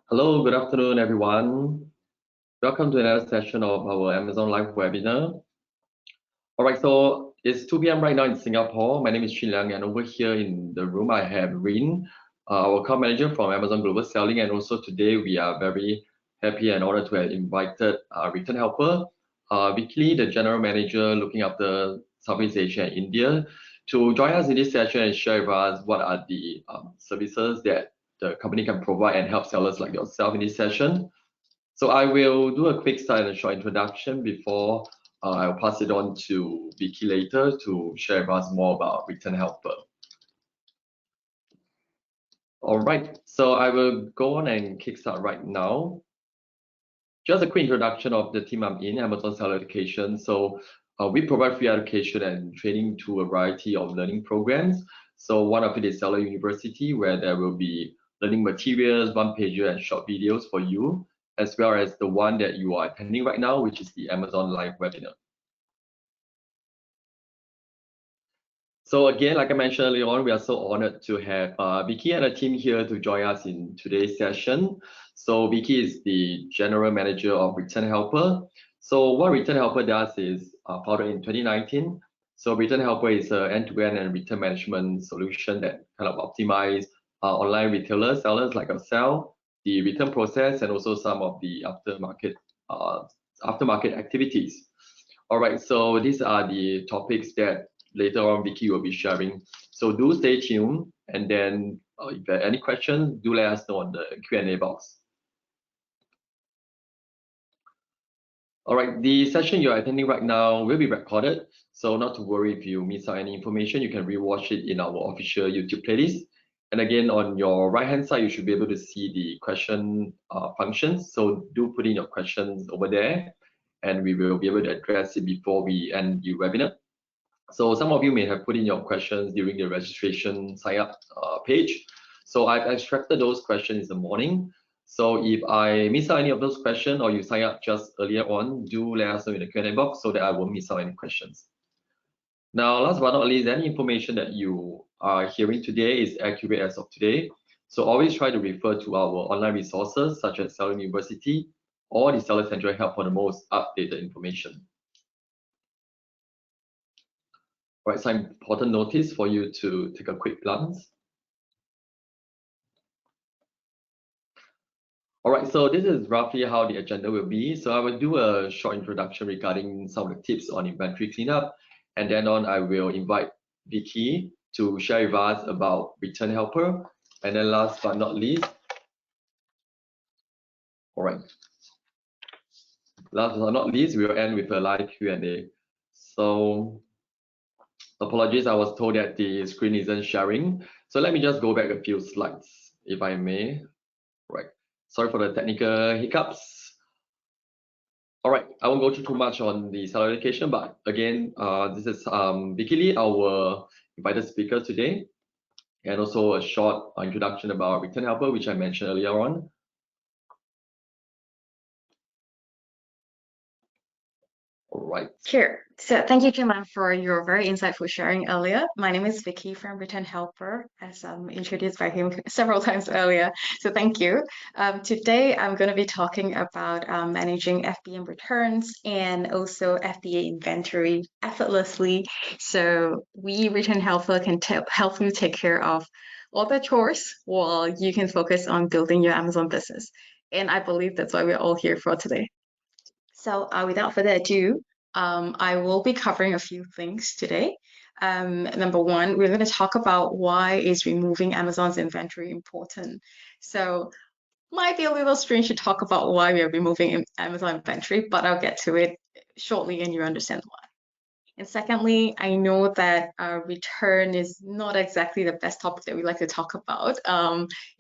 Hello, good afternoon, everyone. Welcome to another session of our Amazon Live webinar. All right, so it's 2 p.m. right now in Singapore. My name is Chin Liang, and over here in the room, I have Rin, our account manager from Amazon Global Selling. And also today, we are very happy and honored to have invited Return Helper, Vicky Lee, the general manager looking after Southeast Asia and India, to join us in this session and share with us what are the services that the company can provide and help sellers like yourself in this session. So I will do a quick start and a short introduction before I'll pass it on to Vicky later to share with us more about Return Helper. All right, so I will go on and kickstart right now. Just a quick introduction of the team I'm in, Amazon Seller Education. So we provide free education and training to a variety of learning programs. So one of it is Seller University, where there will be learning materials, one-pager, and short videos for you, as well as the one that you are attending right now, which is the Amazon Live webinar. So again, like I mentioned earlier on, we are so honored to have Vicky and her team here to join us in today's session. So Vicky is the General Manager of Return Helper. So what Return Helper does is founded in 2019. So Return Helper is an end-to-end and return management solution that kind of optimize online retailers, sellers like ourselves, the return process, and also some of the aftermarket activities. All right, so these are the topics that later on Vicky will be sharing. So do stay tuned, and then if there are any questions, do let us know on the Q&A box. All right, the session you're attending right now will be recorded, so not to worry if you miss out any information, you can rewatch it in our official YouTube playlist. And again, on your right-hand side, you should be able to see the question functions. So do put in your questions over there, and we will be able to address it before we end the webinar. So some of you may have put in your questions during the registration sign-up page. So I've extracted those questions in the morning. So if I miss out any of those questions or you sign up just earlier on, do let us know in the Q&A box so that I won't miss out any questions. Now, last but not least, any information that you are hearing today is accurate as of today. So always try to refer to our online resources such as Seller University or the Seller Central Help for the most updated information. All right, some important notice for you to take a quick glance. All right, so this is roughly how the agenda will be. So I will do a short introduction regarding some of the tips on inventory cleanup, and then on I will invite Vicky to share with us about Return Helper, and then last but not least, all right, last but not least, we will end with a live Q&A. So apologies, I was told that the screen isn't sharing. So let me just go back a few slides, if I may. Right. Sorry for the technical hiccups. All right, I won't go through too much on the seller education, but again, this is Vicky Lee, our invited speaker today, and also a short introduction about Return Helper, which I mentioned earlier on. All right. Sure. So thank you, Jim, for your very insightful sharing earlier. My name is Vicky from Return Helper, as introduced by him several times earlier. So thank you. Today, I'm going to be talking about managing FBM returns and also FBA inventory effortlessly. So we, Return Helper, can help you take care of all the chores while you can focus on building your Amazon business. And I believe that's why we're all here for today. So without further ado, I will be covering a few things today. Number one, we're going to talk about why is removing Amazon's inventory important. So might be a little strange to talk about why we are removing Amazon inventory, but I'll get to it shortly and you understand why. And secondly, I know that return is not exactly the best topic that we like to talk about.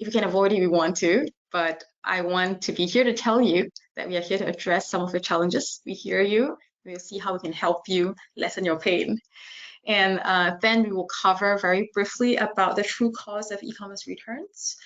If we can avoid it, we want to, but I want to be here to tell you that we are here to address some of the challenges. We hear you. We'll see how we can help you lessen your pain. And then we will cover very briefly about the true cause of e-commerce returns.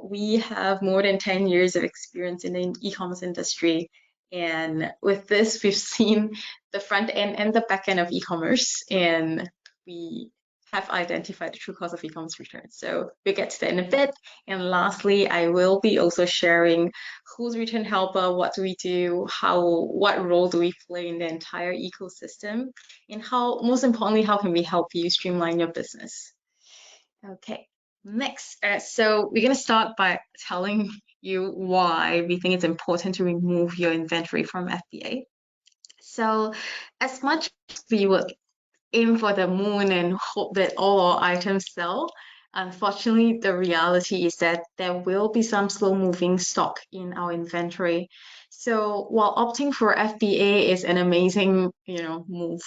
We have more than 10 years of experience in the e-commerce industry, And with this, we've seen the front end and the back end of e-commerce, and we have identified the true cause of e-commerce returns. So we'll get to that in a bit. And lastly, I will be also sharing who's Return Helper, what do we do, what role do we play in the entire ecosystem, and most importantly, how can we help you streamline your business? Okay, next, so we're going to start by telling you why we think it's important to remove your inventory from FBA. So as much as we would aim for the moon and hope that all our items sell, unfortunately, the reality is that there will be some slow-moving stock in our inventory. So while opting for FBA is an amazing, move,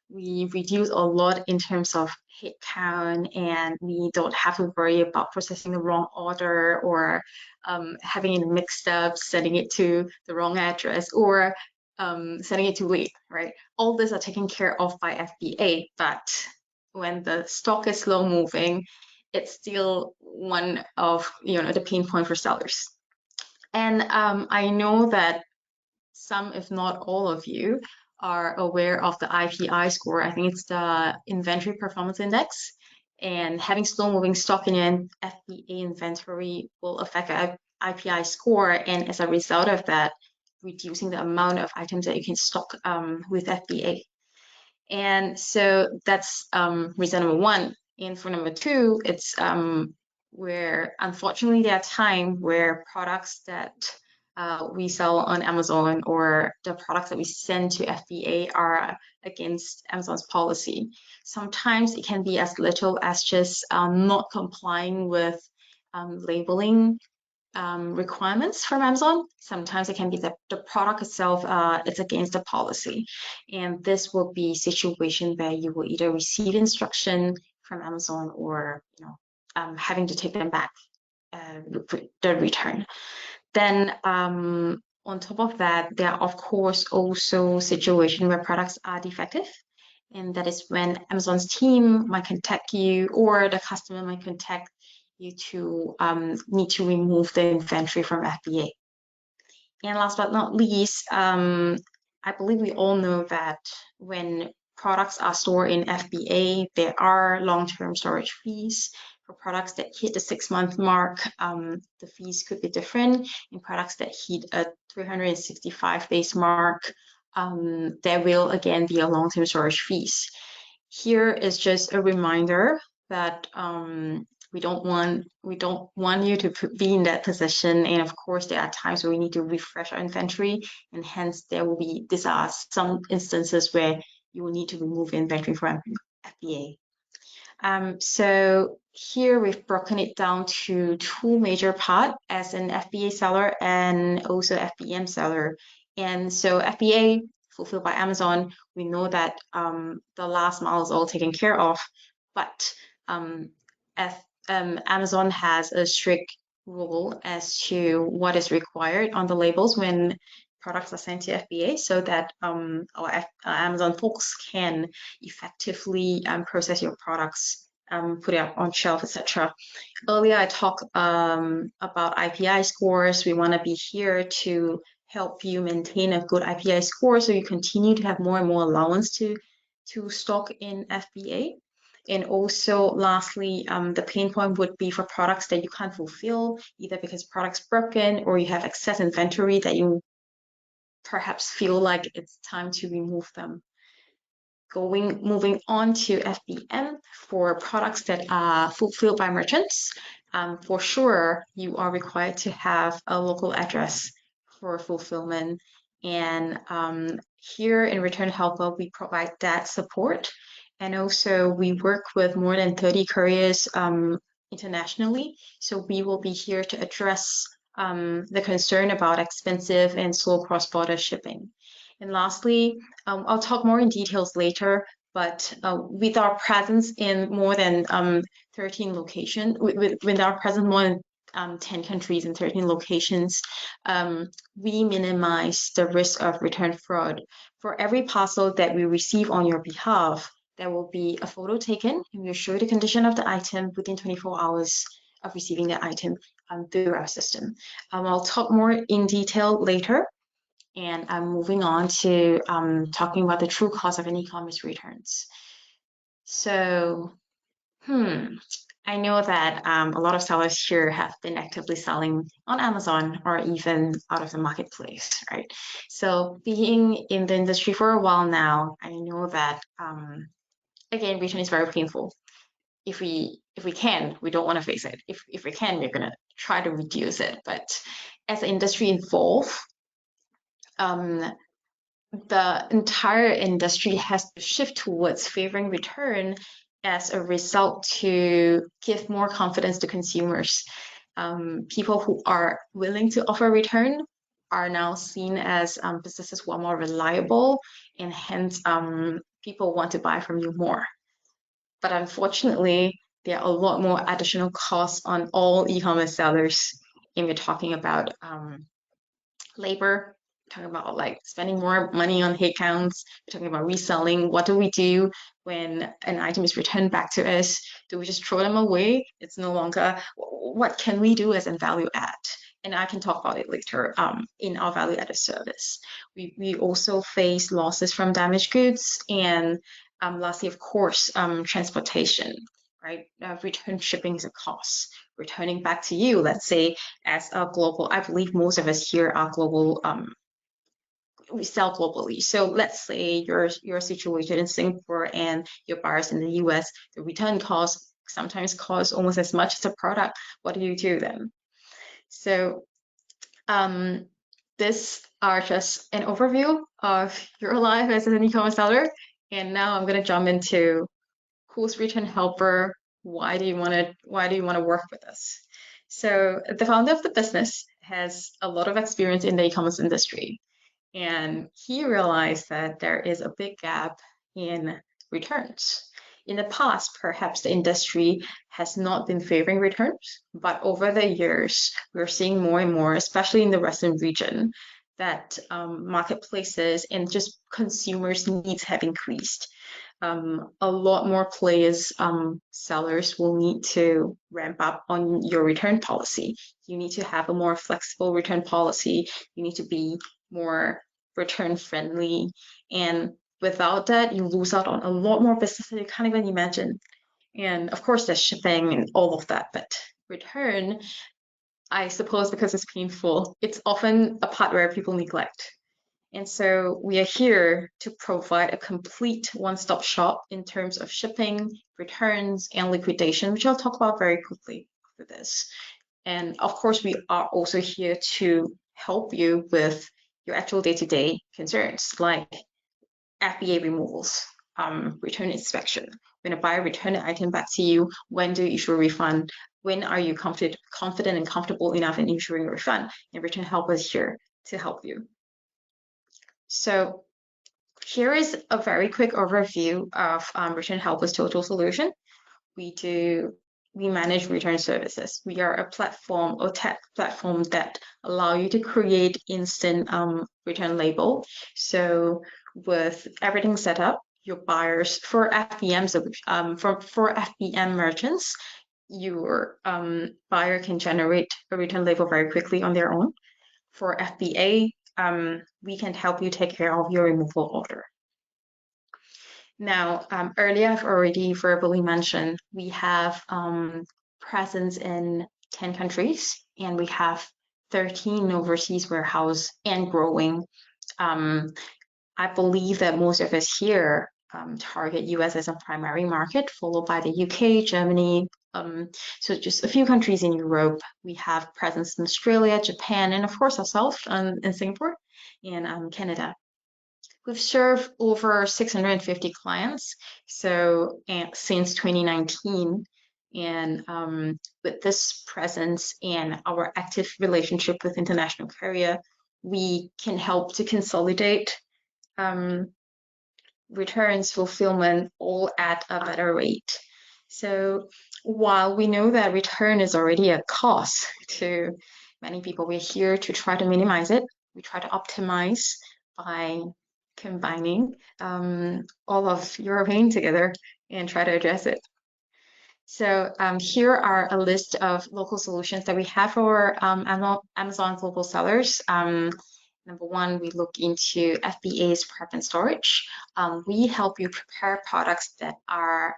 we reduce a lot in terms of headcount, and we don't have to worry about processing the wrong order or having it mixed up, sending it to the wrong address, or sending it too late, right? All these are taken care of by FBA, but when the stock is slow moving, it's still one of the pain point for sellers. And I know that some, if not all of you, are aware of the IPI score. I think it's the Inventory Performance Index. And having slow-moving stock in your FBA inventory will affect the IPI score. And as a result of that, reducing the amount of items that you can stock with FBA. And so that's reason number one. And for number two, it's where unfortunately there are times where products that we sell on Amazon or the products that we send to FBA are against Amazon's policy. Sometimes it can be as little as just not complying with labeling requirements from Amazon. Sometimes it can be that the product itself is against the policy. And this will be a situation where you will either receive instruction from Amazon or having to take them back, the return. Then on top of that, there are of course also situations where products are defective. And that is when Amazon's team might contact you or the customer might contact you to need to remove the inventory from FBA. And last but not least, I believe we all know that when products are stored in FBA, there are long-term storage fees. For products that hit the 6-month mark, the fees could be different. In products that hit a 365 days mark, there will again be a long-term storage fees. Here is just a reminder that we don't want you to be in that position. And of course, there are times where we need to refresh our inventory, and hence these are some instances where you will need to remove inventory from FBA. So here we've broken it down to two major parts as an FBA seller and also FBM seller. And so FBA, fulfilled by Amazon, we know that the last mile is all taken care of, but Amazon has a strict rule as to what is required on the labels when products are sent to FBA, so that our Amazon folks can effectively process your products, put it up on shelf, etc. Earlier, I talked about IPI scores. We want to be here to help you maintain a good IPI score, so you continue to have more and more allowance to stock in FBA. And also, lastly, the pain point would be for products that you can't fulfill, either because product's broken or you have excess inventory that you perhaps feel like it's time to remove them. Moving on to FBM for products that are fulfilled by merchants. For sure, you are required to have a local address for fulfillment. And here in Return Helper, we provide that support. And also we work with more than 30 couriers internationally. So we will be here to address the concern about expensive and slow cross-border shipping. And lastly, I'll talk more in details later, but with our presence in more than 13 locations, with our presence more than 10 countries and 13 locations, we minimize the risk of return fraud. For every parcel that we receive on your behalf, there will be a photo taken, and we'll show you the condition of the item within 24 hours of receiving the item through our system. I'll talk more in detail later. and I'm moving on to talking about the true cost of an e-commerce returns. So, I know that a lot of sellers here have been actively selling on Amazon or even out of the marketplace, right? So being in the industry for a while now, I know that again, return is very painful. If we can, we don't want to face it. If we can, we're gonna try to reduce it. But as the industry evolves, um, the entire industry has to shift towards favoring return as a result to give more confidence to consumers. People who are willing to offer return are now seen as businesses who are more reliable, and hence people want to buy from you more. But unfortunately, there are a lot more additional costs on all e-commerce sellers. And we're talking about labor, we're talking about like spending more money on headcounts, we're talking about reselling. What do we do when an item is returned back to us? Do we just throw them away? It's no longer, what can we do as a value add? And I can talk about it later in our value added service. We also face losses from damaged goods, and lastly, of course, transportation, right? Return shipping is a cost. Returning back to you, let's say, as a global, I believe most of us here are global, we sell globally. So let's say you're situated in Singapore and your buyers in the US, the return cost sometimes costs almost as much as a product. What do you do then? So this are just an overview of your life as an e-commerce seller. And now I'm gonna jump into who's return helper, why do you want to work with us? So the founder of the business has a lot of experience in the e-commerce industry, and he realized that there is a big gap in returns. In the past, perhaps the industry has not been favoring returns, but over the years, we're seeing more and more, especially in the Western region, that marketplaces and just consumers' needs have increased. A lot more players, sellers will need to ramp up on your return policy. You need to have a more flexible return policy. You need to be more return friendly. And without that, you lose out on a lot more business that you can't even imagine. And of course, there's shipping and all of that. But return, I suppose because it's painful, it's often a part where people neglect. And so we are here to provide a complete one-stop shop in terms of shipping, returns, and liquidation, which I'll talk about very quickly after this. And of course, we are also here to help you with your actual day-to-day concerns, like FBA removals, return inspection. When a buyer returns an item back to you, when do you issue a refund? When are you confident and comfortable enough in issuing a refund? And return help is here to help you. So here is a very quick overview of Return Helper's total solution. We manage return services. We are a platform or tech platform that allow you to create instant return label. So with everything set up, your buyers for FBMs, for FBM merchants, your buyer can generate a return label very quickly on their own. For FBA, we can help you take care of your removal order. Now, earlier I've already verbally mentioned we have presence in 10 countries, and we have 13 overseas warehouse and growing. I believe that most of us here target US as a primary market, followed by the UK, Germany. So just a few countries in Europe. We have presence in Australia, Japan, and of course ourselves in Singapore and Canada. We've served over 650 clients since 2019. And with this presence and our active relationship with international carrier, we can help to consolidate returns, fulfillment, all at a better rate. So while we know that return is already a cost to many people, we're here to try to minimize it. We try to optimize by combining all of your pain together and try to address it. So here are a list of local solutions that we have for Amazon global sellers. Number one, we look into FBA's prep and storage. We help you prepare products that are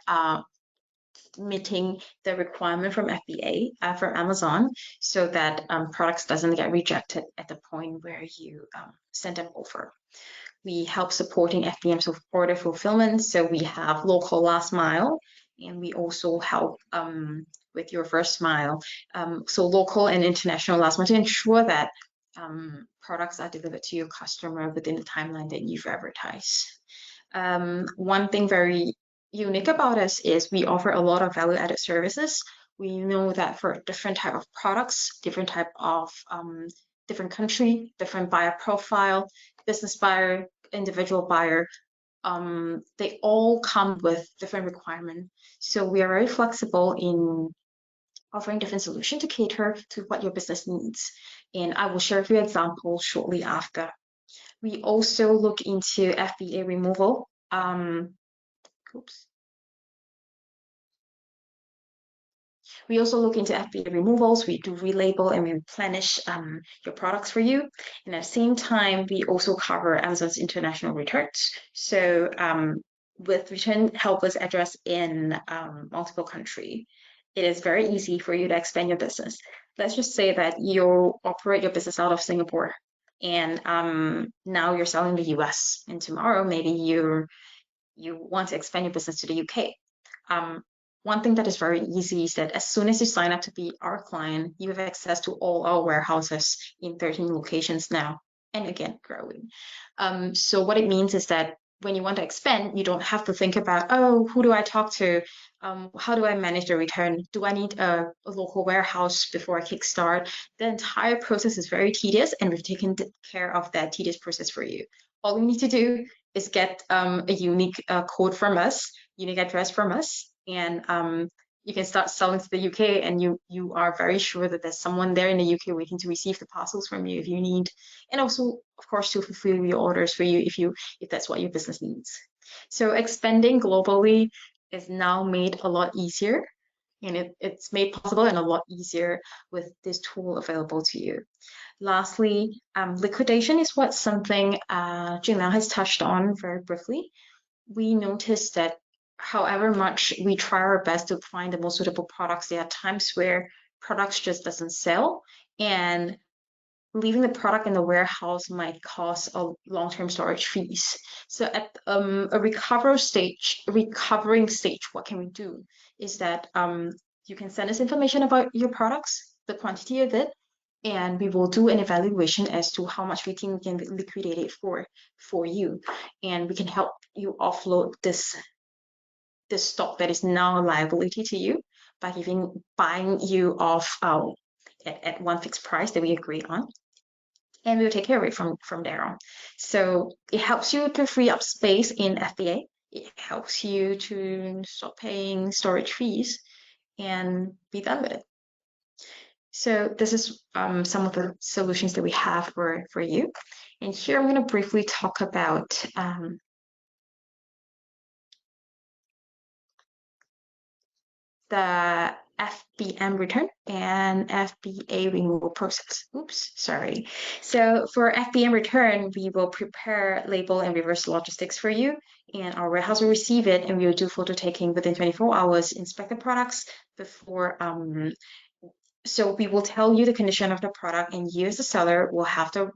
meeting the requirement from FBA, from Amazon, so that products doesn't get rejected at the point where you send them over. We help supporting FBM order fulfillment, so we have local last mile, and we also help with your first mile, so local and international last mile, to ensure that products are delivered to your customer within the timeline that you've advertised. One thing very unique about us is we offer a lot of value-added services. We know that for different type of products, different type of different country, different buyer profile, business buyer, individual buyer, they all come with different requirements. So we are very flexible in offering different solutions to cater to what your business needs. And I will share a few examples shortly after. We also look into FBA removal. Oops. We also look into FBA removals. We do relabel and replenish your products for you. And at the same time, we also cover Amazon's international returns. So with return helpers address in multiple countries, it is very easy for you to expand your business. Let's just say that you operate your business out of Singapore, and now you're selling the US, and tomorrow maybe you want to expand your business to the UK. One thing that is very easy is that as soon as you sign up to be our client, you have access to all our warehouses in 13 locations now, and again, growing. So what it means is that when you want to expand, you don't have to think about, oh, who do I talk to? How do I manage the return? Do I need a local warehouse before I kickstart? The entire process is very tedious, and we've taken care of that tedious process for you. All you need to do is get a unique code from us, unique address from us, and you can start selling to the UK, and you are very sure that there's someone there in the UK waiting to receive the parcels from you if you need, and also of course to fulfill your orders for you if that's what your business needs. So expanding globally is now made a lot easier, and it's made possible and a lot easier with this tool available to you. Lastly, liquidation is what something Jinliang has touched on very briefly. We noticed that however much we try our best to find the most suitable products, there are times where products just doesn't sell, and leaving the product in the warehouse might cause a long-term storage fees. So at a recovering stage, what can we do is that you can send us information about your products, the quantity of it, and we will do an evaluation as to how much we think we can liquidate it for you, and we can help you offload this stock that is now a liability to you by buying you off at one fixed price that we agree on, and we'll take care of it from there on. So it helps you to free up space in FBA. It helps you to stop paying storage fees and be done with it. So this is some of the solutions that we have for you. And here I'm going to briefly talk about the FBM return and FBA removal process. Oops, sorry. So for FBM return, we will prepare, label, and reverse logistics for you, and our warehouse will receive it, and we will do photo taking within 24 hours, inspect the products before. So we will tell you the condition of the product, and you as the seller will have the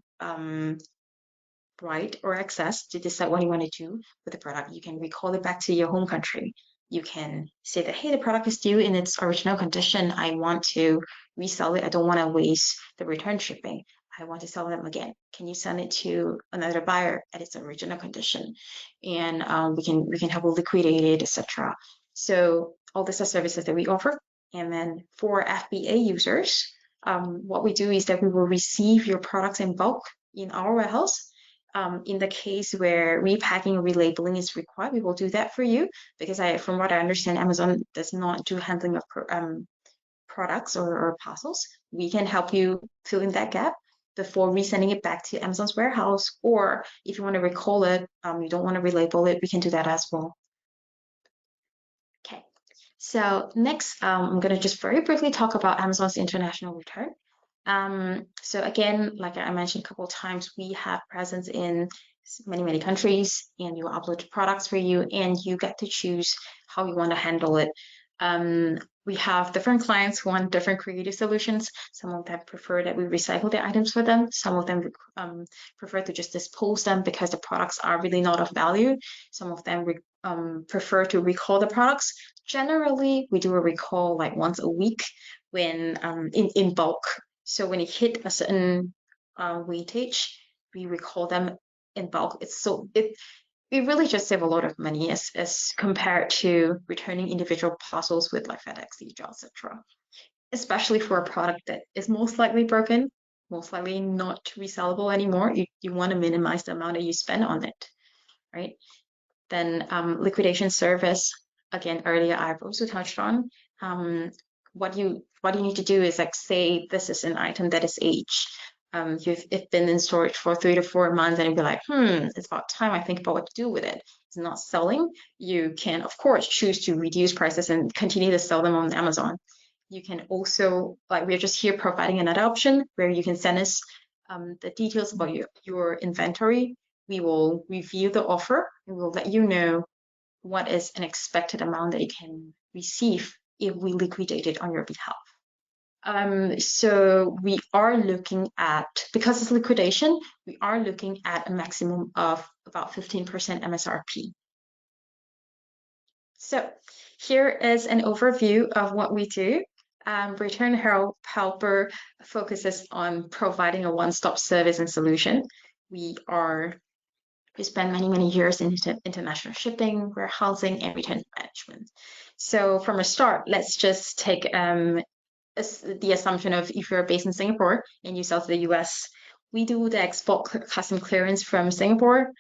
right or access to decide what you want to do with the product. You can recall it back to your home country. You can say that, hey, the product is due in its original condition. I want to resell it. I don't want to waste the return shipping. I want to sell them again. Can you send it to another buyer at its original condition? And we can help liquidate it, etc. So all these are services that we offer. And then for FBA users, what we do is that we will receive your products in bulk in our warehouse. In the case where repacking or relabeling is required, we will do that for you, because from what I understand, Amazon does not do handling of products or parcels. We can help you fill in that gap before resending it back to Amazon's warehouse, or if you want to recall it, you don't want to relabel it, we can do that as well. Okay, so next, I'm going to just very briefly talk about Amazon's international return. So again, like I mentioned a couple of times, we have presence in many countries, and you upload products for you, and you get to choose how you want to handle it. We have different clients who want different creative solutions. Some of them prefer that we recycle the items for them. Some of them prefer to just dispose them because the products are really not of value. Some of them prefer to recall the products. Generally, we do a recall like once a week when in bulk. So when it hit a certain weightage, we recall them in bulk. It really just save a lot of money as compared to returning individual parcels with like FedEx, DHL, etc. Especially for a product that is most likely broken, most likely not resellable anymore. You want to minimize the amount that you spend on it, right? Then liquidation service, again, earlier I've also touched on. What you need to do is like say this is an item that is aged. It's been in storage for 3 to 4 months, and you'd be like, it's about time I think about what to do with it. It's not selling. You can, of course, choose to reduce prices and continue to sell them on Amazon. You can also, like, we're just here providing another option where you can send us the details about your inventory. We will review the offer and we'll let you know what is an expected amount that you can receive if we liquidate it on your behalf. So we are looking at, because it's liquidation, we are looking at a maximum of about 15% MSRP. So here is an overview of what we do. Return Helper focuses on providing a one-stop service and solution. We spend many years in international shipping, warehousing, and return management. So from a start, let's just take the assumption of if you're based in Singapore and you sell to the US, we do the export custom clearance from Singapore.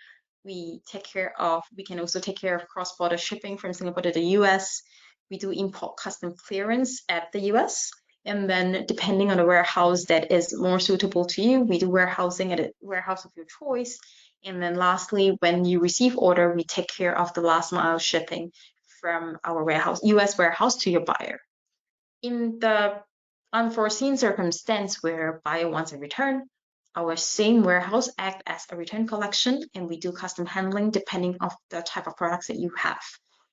We can also take care of cross-border shipping from Singapore to the US. We do import custom clearance at the US. And then depending on the warehouse that is more suitable to you, we do warehousing at a warehouse of your choice. And then lastly, when you receive order, we take care of the last mile shipping from our US warehouse to your buyer. In the unforeseen circumstance where buyer wants a return, our same warehouse acts as a return collection, and we do custom handling depending on the type of products that you have.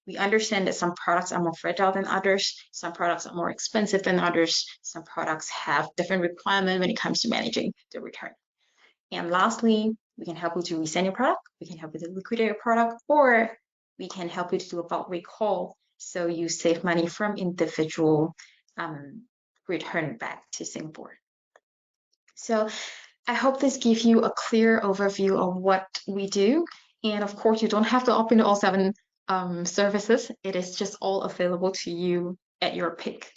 We understand that some products are more fragile than others, some products are more expensive than others, some products have different requirements when it comes to managing the return. And lastly, we can help you to resend your product, we can help you to liquidate your product, or we can help you to do a bulk recall so you save money from individual return back to Singapore. So I hope this gives you a clear overview of what we do. And of course, you don't have to opt into all 7 services. It is just all available to you at your pick.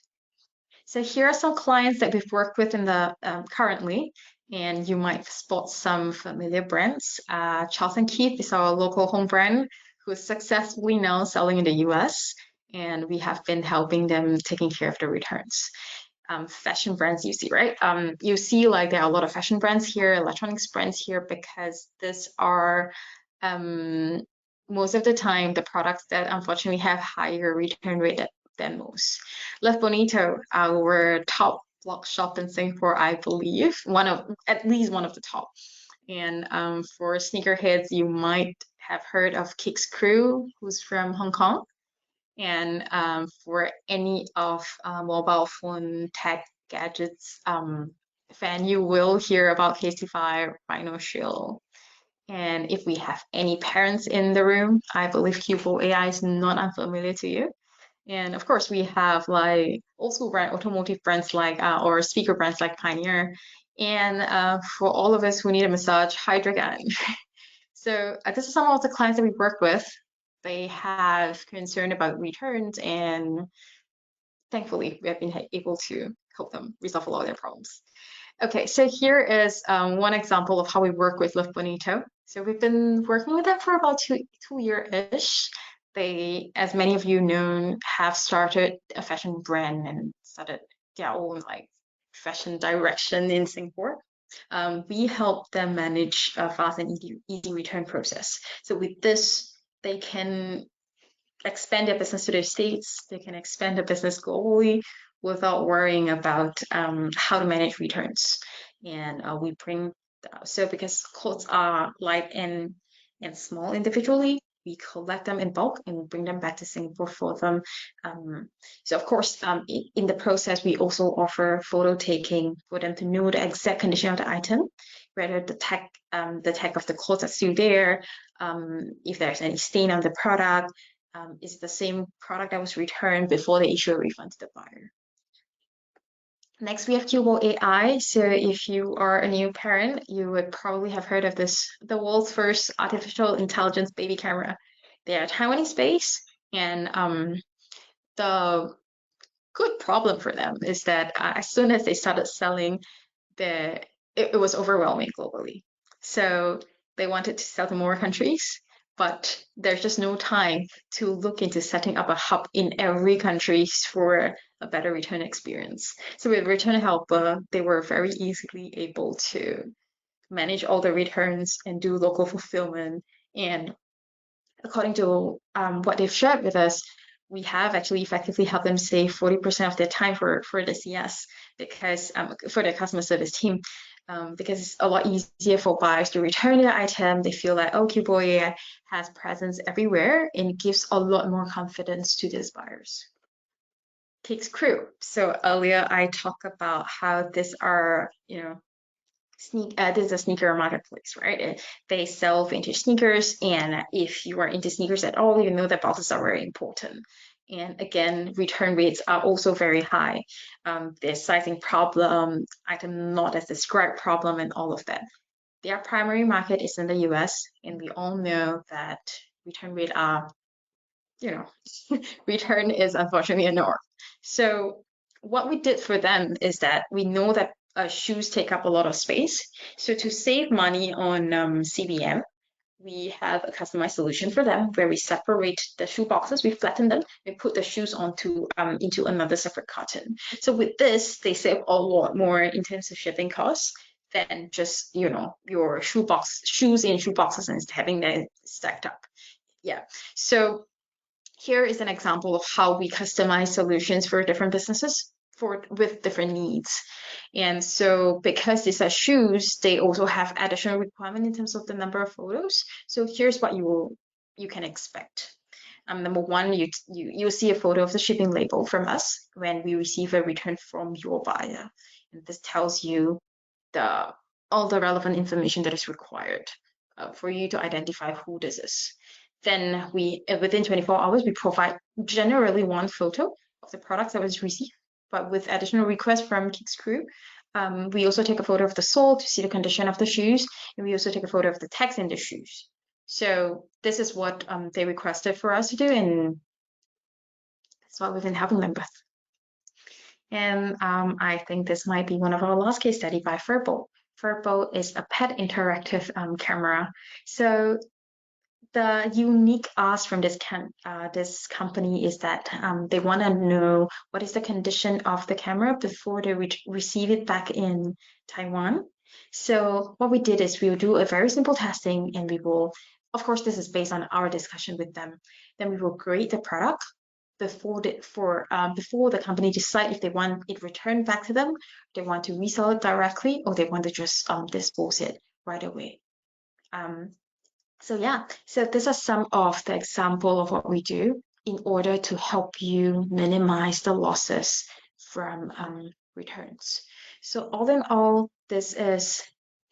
So here are some clients that we've worked with in the currently, and you might spot some familiar brands. Charles & Keith is our local home brand who is successfully now selling in the US, and we have been helping them taking care of the returns. Fashion brands you see, right? You see like there are a lot of fashion brands here, electronics brands here, because these are most of the time the products that unfortunately have higher return rate than most. Love Bonito, our top blog shop in Singapore, I believe, at least one of the top. And for sneakerheads, you might have heard of Kicks Crew, who's from Hong Kong. And for any of mobile phone tech gadgets fan, you will hear about Castify, Rhino Shield. And if we have any parents in the room, I believe Cubo AI is not unfamiliar to you. And of course, we have like old school brand automotive brands like or speaker brands like Pioneer. And for all of us who need a massage, Hydrogun. So this is some of the clients that we work with. They have concern about returns, and thankfully we have been able to help them resolve a lot of their problems. Okay, so here is one example of how we work with Love Bonito. So we've been working with them for about two year-ish. They, as many of you know, have started a fashion brand and started their own like fashion direction in Singapore. We help them manage a fast and easy return process. So with this, they can expand their business to the States, they can expand their business globally, without worrying about how to manage returns. And we bring, so because clothes are light and small individually, we collect them in bulk and we bring them back to Singapore for them. So of course, in the process, we also offer photo taking for them to know the exact condition of the item, whether the tag of the clothes are still there, if there's any stain on the product, is the same product that was returned before they issue a refund to the buyer. Next, we have Cubo AI. So if you are a new parent, you would probably have heard of this, the world's first artificial intelligence baby camera. They are Taiwanese based, and the good problem for them is that as soon as they started selling, it was overwhelming globally. So they wanted to sell to more countries, but there's just no time to look into setting up a hub in every country for a better return experience. So with Return Helper, they were very easily able to manage all the returns and do local fulfillment. And according to what they've shared with us, we have actually effectively helped them save 40% of their time for the CS, because for their customer service team, because it's a lot easier for buyers to return their item. They feel like, oh, Cuboy has presence everywhere, and it gives a lot more confidence to these buyers. Kicks Crew. So earlier I talked about how these are, this is a sneaker marketplace, right? They sell vintage sneakers, and if you are into sneakers at all, you know that boxes are very important. And again, return rates are also very high. There's sizing problem, item not as described problem, and all of that. Their primary market is in the US, and we all know that return rate are, return is unfortunately a norm. So what we did for them is that we know that shoes take up a lot of space. So to save money on CBM, we have a customized solution for them where we separate the shoe boxes, we flatten them, and put the shoes onto into another separate carton. So with this, they save a lot more in terms of shipping costs than just your shoes in shoe boxes and having them stacked up. Yeah. So here is an example of how we customize solutions for different businesses with different needs. And so because these are shoes, they also have additional requirement in terms of the number of photos. So here's what you can expect. Number one, you'll see a photo of the shipping label from us when we receive a return from your buyer. And this tells you all the relevant information that is required for you to identify who this is. Then within 24 hours, we provide generally one photo of the product that was received, but with additional requests from Kicks Crew. We also take a photo of the sole to see the condition of the shoes, and we also take a photo of the tags in the shoes. So this is what they requested for us to do, and that's what we've been helping them with. And I think this might be one of our last case study by Furbo. Furbo is a pet interactive camera. So the unique ask from this company is that they want to know what is the condition of the camera before they receive it back in Taiwan. So what we did is we'll do a very simple testing, and we will, of course, this is based on our discussion with them. Then we will grade the product before the company decide if they want it returned back to them, they want to resell it directly, or they want to just dispose it right away. So yeah, so these are some of the example of what we do in order to help you minimize the losses from returns. So all in all, this is,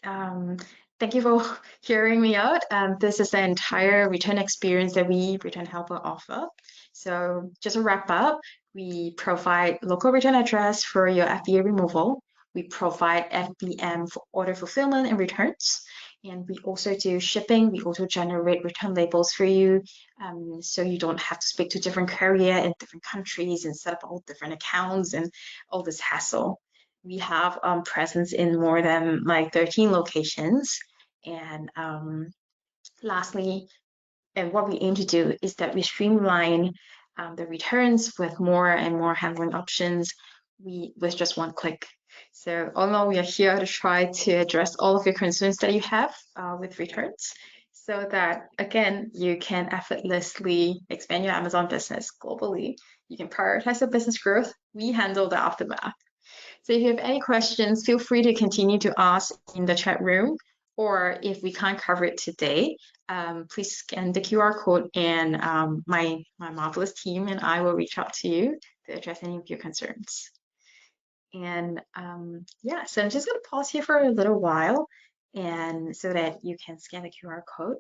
thank you for hearing me out. This is the entire return experience that we Return Helper offer. So just to wrap up, we provide local return address for your FBA removal. We provide FBM for order fulfillment and returns. And we also do shipping. We also generate return labels for you, so you don't have to speak to different courier in different countries and set up all different accounts and all this hassle. We have presence in more than 13 locations. And lastly, and what we aim to do is that we streamline the returns with more and more handling options with just one click. So all in all, we are here to try to address all of your concerns that you have with returns. so that, again, you can effortlessly expand your Amazon business globally. You can prioritize your business growth. We handle the aftermath. So if you have any questions, feel free to continue to ask in the chat room, or if we can't cover it today, please scan the QR code and my marvelous team and I will reach out to you to address any of your concerns. And yeah, so I'm just going to pause here for a little while and so that you can scan the QR code.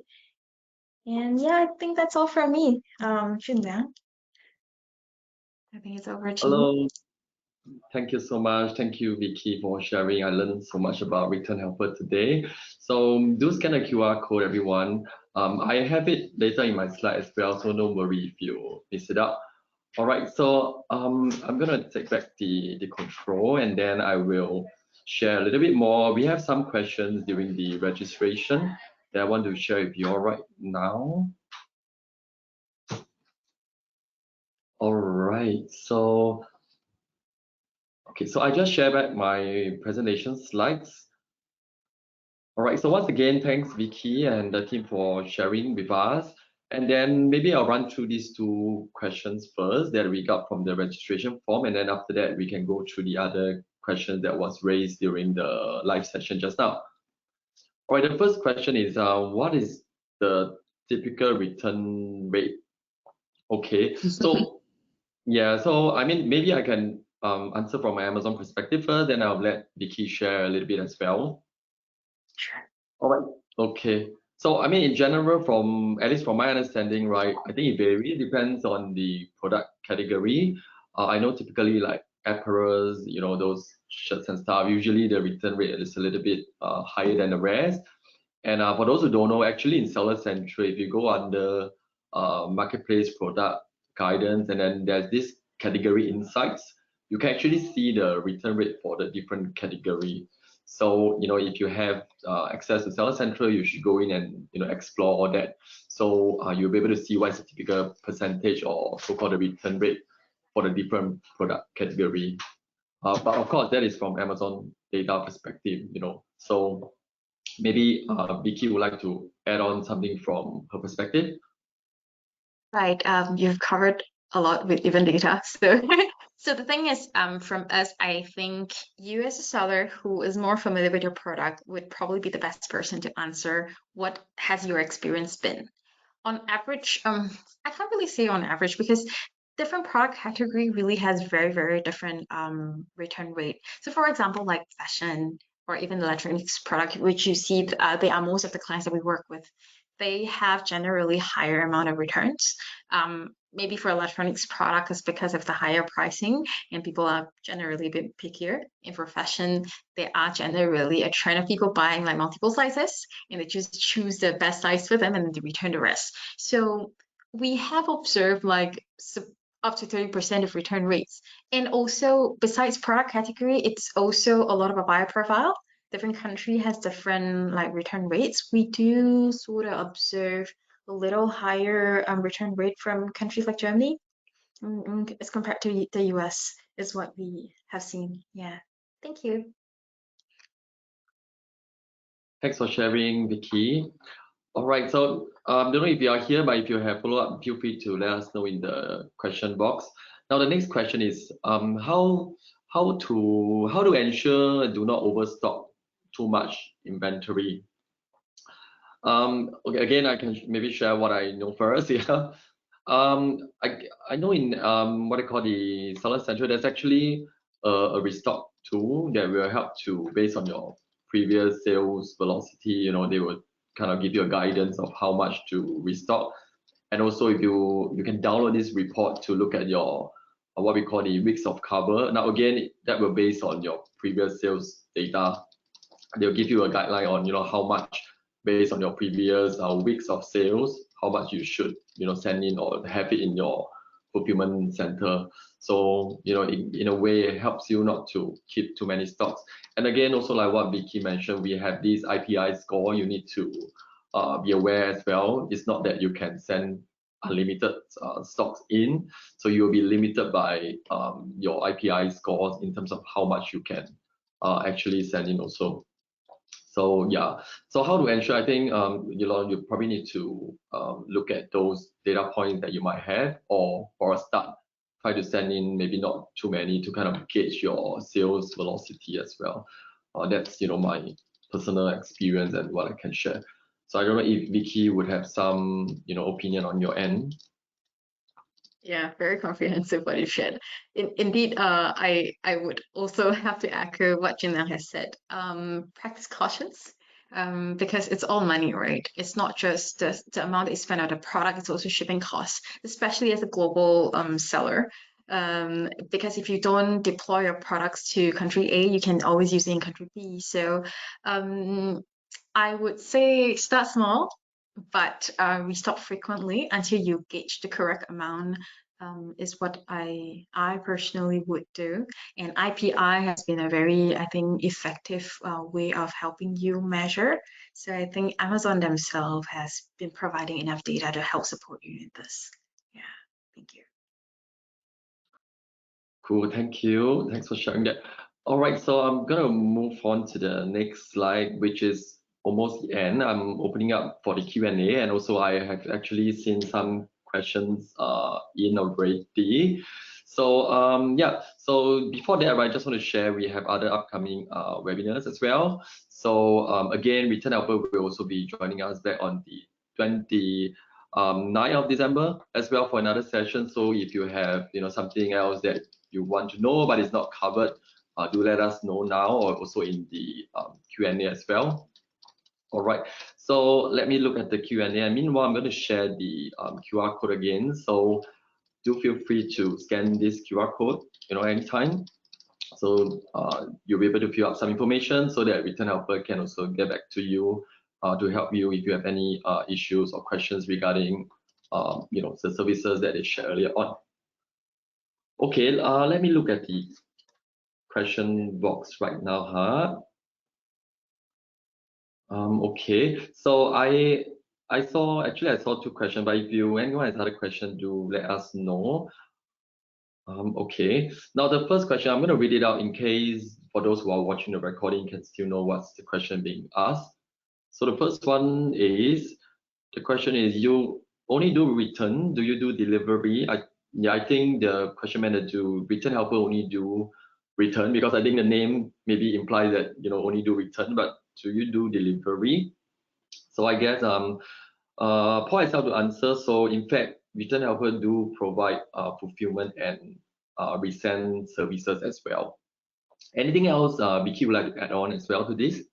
And yeah, I think that's all from me. Junliang, I think it's over to you. Hello. Thank you so much. Thank you, Vicky, for sharing. I learned so much about Return Helper today. So do scan the QR code, everyone. I have it later in my slide as well, so don't worry if you miss it out. All right, so I'm gonna take back the control and then I will share a little bit more. We have some questions during the registration that I want to share with you all right now. All right, so okay, so I just shared back my presentation slides. All right, so once again, thanks Vicky and the team for sharing with us. And then maybe I'll run through these two questions first that we got from the registration form. And then after that, we can go through the other questions that was raised during the live session just now. All right, the first question is, what is the typical return rate? Okay, so yeah, so I mean, maybe I can answer from my Amazon perspective first, then I'll let Vicky share a little bit as well. Sure. All right. Okay. So I mean, in general, from at least from my understanding, right, I think it varies. Depends on the product category. I know typically like apparels, you know, those shirts and stuff. Usually the return rate is a little bit higher than the rest. And for those who don't know, actually in Seller Central, if you go under marketplace product guidance, and then there's this category insights, you can actually see the return rate for the different category. So, you know, if you have access to Seller Central, you should go in and, you know, explore all that. So you'll be able to see what is the typical percentage or so-called the return rate for the different product category. But of course, that is from Amazon data perspective, you know. So maybe Vicky would like to add on something from her perspective. Right, you've covered a lot with even data. So, so the thing is, from us, I think you as a seller who is more familiar with your product would probably be the best person to answer. What has your experience been? On average, I can't really say on average because different product category really has very, very different return rate. So for example, like fashion or even electronics product, which you see they are most of the clients that we work with, they have generally higher amount of returns. Maybe for electronics product is because of the higher pricing and people are generally a bit pickier. And for fashion, there are generally a trend of people buying like multiple sizes and they just choose the best size for them and then they return the rest. So we have observed like up to 30% of return rates. And also besides product category, it's also a lot of a buyer profile. Different country has different like return rates. We do sort of observe a little higher return rate from countries like Germany as compared to the US is what we have seen. Yeah. Thank you. Thanks for sharing, Vicky. All right, so don't know if you are here, but if you have follow-up, feel free to let us know in the question box. Now, the next question is how to ensure do not overstock too much inventory. Okay, again, I can maybe share what I know first. Yeah. I know in what I call the Seller Central, there's actually a restock tool that will help to, based on your previous sales velocity, you know, they will kind of give you a guidance of how much to restock. And also if you can download this report to look at your what we call the weeks of cover. Now again, that will based on your previous sales data. They'll give you a guideline on, you know, how much based on your previous weeks of sales, how much you should, you know, send in or have it in your fulfillment center. So, you know, in a way, it helps you not to keep too many stocks. And again, also like what Vicky mentioned, we have this IPI score. You need to be aware as well. It's not that you can send unlimited stocks in. So you'll be limited by your IPI scores in terms of how much you can actually send in also. So yeah, so how to ensure? I think you probably need to look at those data points that you might have, or for a start, try to send in maybe not too many to kind of gauge your sales velocity as well. That's my personal experience and what I can share. So I don't know if Vicky would have some opinion on your end. Yeah, very comprehensive what you shared. Indeed, I would also have to echo what Janelle has said. Practice cautious, because it's all money, right? It's not just the amount that you spend on the product, it's also shipping costs, especially as a global seller. Because if you don't deploy your products to country A, you can always use it in country B. So I would say start small, but restock frequently until you gauge the correct amount, is what I personally would do. And IPI has been a very, I think, effective way of helping you measure. So I think Amazon themselves has been providing enough data to help support you in this. Yeah, thank you. Cool, thank you. Thanks for sharing that. All right, so I'm gonna move on to the next slide, which is almost the end. I'm opening up for the Q&A, and also I have actually seen some questions in already. So yeah, so before that, I just want to share we have other upcoming webinars as well. So again, Return Helper will also be joining us back on the 9th of December as well for another session. So if you have something else that you want to know but it's not covered, do let us know now, or also in the Q&A as well. All right, so let me look at the Q&A, and meanwhile I'm going to share the QR code again. So do feel free to scan this QR code anytime. So you'll be able to fill up some information so that Return Helper can also get back to you to help you if you have any issues or questions regarding the services that they shared earlier on. Okay, let me look at the question box right now, okay, so I saw two questions, but if anyone has another question, do let us know. Okay, now the first question, I'm going to read it out in case for those who are watching the recording can still know what's the question being asked. So the first one is, the question is, you only do return, do you do delivery? I think the question meant that do Return Helper only do return, because I think the name maybe implies that only do return, but do you do delivery? So I guess Paul has to answer. So in fact, Return Helper do provide fulfillment and resend services as well. Anything else Vicky would like to add on as well to this?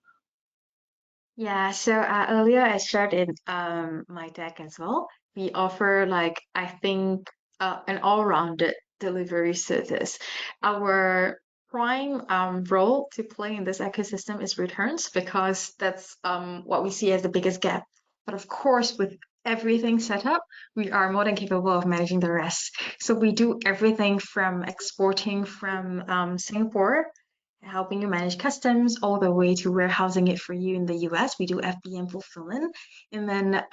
Yeah, so earlier I shared in my deck as well. We offer, like, I think an all-rounded delivery service. Our prime role to play in this ecosystem is returns, because that's what we see as the biggest gap. But of course, with everything set up, we are more than capable of managing the rest. So we do everything from exporting from Singapore, helping you manage customs, all the way to warehousing it for you in the US. We do FBM fulfillment. And then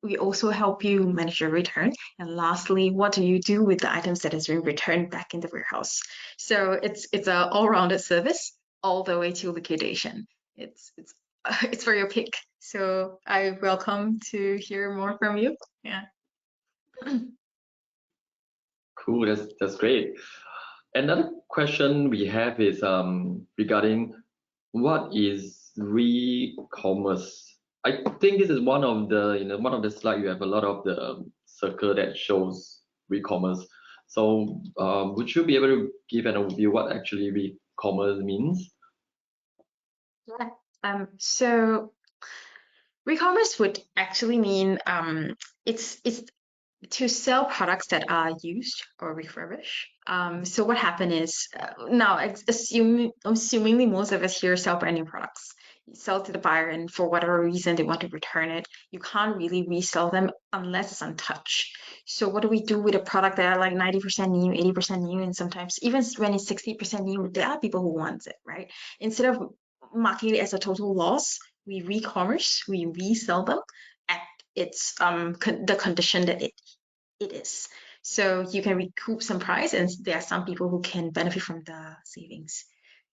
we also help you manage your return. And lastly, what do you do with the items that has been returned back in the warehouse? So it's an all-rounded service all the way to liquidation. It's for your pick. So I welcome to hear more from you. Yeah. Cool, that's great. Another question we have is regarding what is re-commerce. I think this is one of the slides. You have a lot of the circle that shows re-commerce. So would you be able to give an overview what actually re-commerce means? Yeah. So re-commerce would actually mean it's to sell products that are used or refurbished. So what happened is, now assumingly most of us here sell brand new products. You sell to the buyer, and for whatever reason they want to return it, you can't really resell them unless it's untouched. So what do we do with a product that are like 90% new, 80% new, and sometimes even when it's 60% new, there are people who want it, right? Instead of marking it as a total loss, we re-commerce, we resell them at its the condition that it is. So you can recoup some price, and there are some people who can benefit from the savings.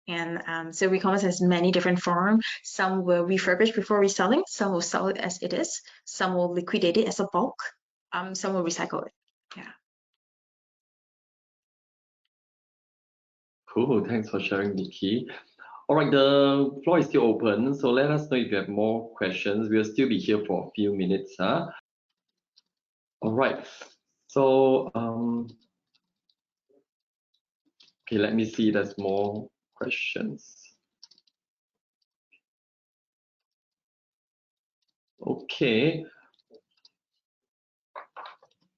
And so e-commerce has many different forms. Some will refurbish before reselling, some will sell it as it is, some will liquidate it as a bulk, some will recycle it. Yeah. Cool. Thanks for sharing, Vicky. All right, the floor is still open, so let us know if you have more questions. We'll still be here for a few minutes. All right. So okay, let me see. There's more questions. Okay.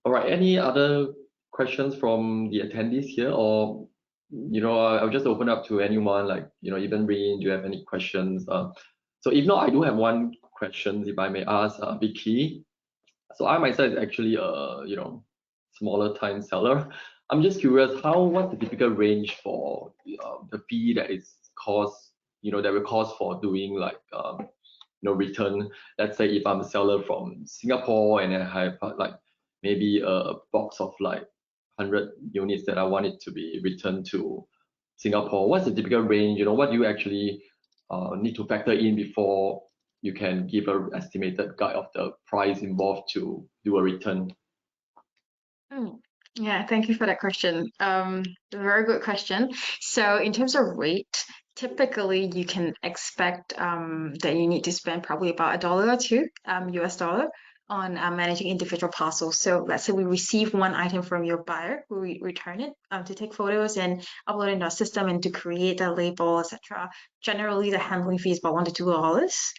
All right. Any other questions from the attendees here, or I'll just open up to anyone. Like even Rain, do you have any questions? So if not, I do have one question, if I may ask, Vicky. So I myself is actually a smaller time seller. I'm just curious, what's the typical range for the fee that is cost that will cost for doing like return. Let's say if I'm a seller from Singapore and I have like maybe a box of like 100 units that I want it to be returned to Singapore. What's the typical range? What do you actually need to factor in before you can give an estimated guide of the price involved to do a return? Yeah, thank you for that question. Very good question. So in terms of rate, typically you can expect that you need to spend probably about $1 or $2 US dollar on managing individual parcels. So let's say we receive one item from your buyer, we return it to take photos and upload it in our system and to create a label, etc. Generally, the handling fee is about $1 to $2.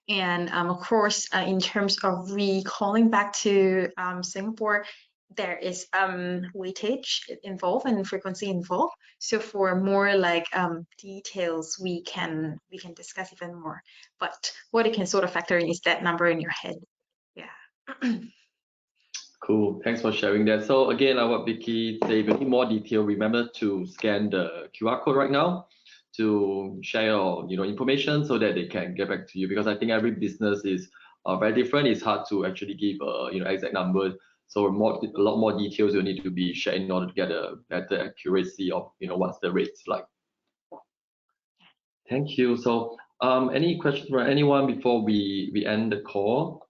And of course, in terms of recalling back to Singapore, there is weightage involved and frequency involved. So for more like details, we can discuss even more. But what you can sort of factor in is that number in your head. Yeah. Cool. Thanks for sharing that. So again, what Vicky said, if you need more detail, remember to scan the QR code right now to share your information so that they can get back to you, because I think every business is very different. It's hard to actually give a exact number. So a lot more details will need to be shared in order to get a better accuracy of what's the rates like. Thank you. So any questions from anyone before we end the call?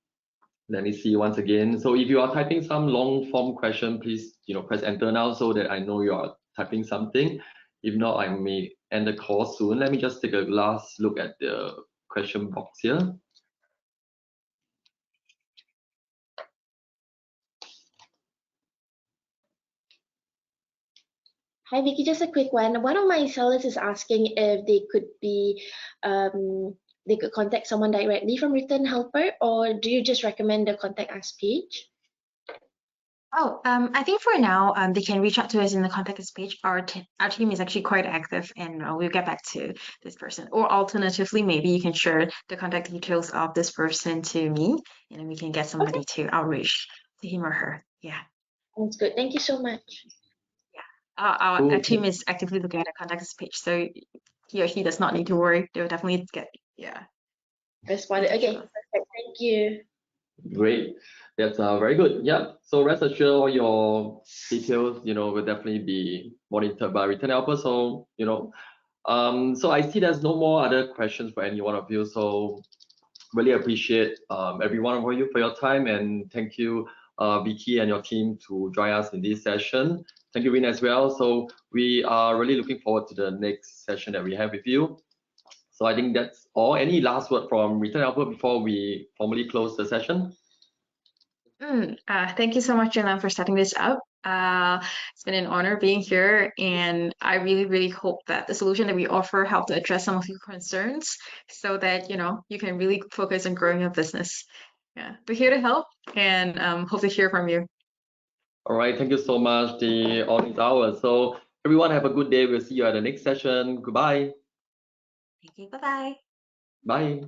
Let me see once again. So if you are typing some long form question, please press enter now so that I know you are typing something. If not, I may end the call soon. Let me just take a last look at the question box here. Hi Vicky, just a quick one. One of my sellers is asking if they could they could contact someone directly from Return Helper, or do you just recommend the contact us page? Oh, I think for now, they can reach out to us in the contact us page. Our team is actually quite active, and we'll get back to this person. Or alternatively, maybe you can share the contact details of this person to me, and then we can get somebody to outreach to him or her. Yeah. Sounds good. Thank you so much. Our team is actively looking at the contact us page, so he or she does not need to worry. They will definitely get responded. Okay, perfect. Thank you. Great. That's very good. Yeah. So rest assured, all your details, will definitely be monitored by Return Helper. So so I see there's no more other questions for any one of you. So really appreciate every one of you for your time, and thank you, Vicky and your team, to join us in this session. Thank you, Rin, as well. So we are really looking forward to the next session that we have with you. So I think that's all. Any last word from Return Helper before we formally close the session? Thank you so much, Junlam, for setting this up. It's been an honor being here, and I really, really hope that the solution that we offer help to address some of your concerns so that you can really focus on growing your business. Yeah, we're here to help, and hope to hear from you. All right, thank you so much. The on is ours. So everyone have a good day. We'll see you at the next session. Goodbye. Thank you. Bye-bye. Bye.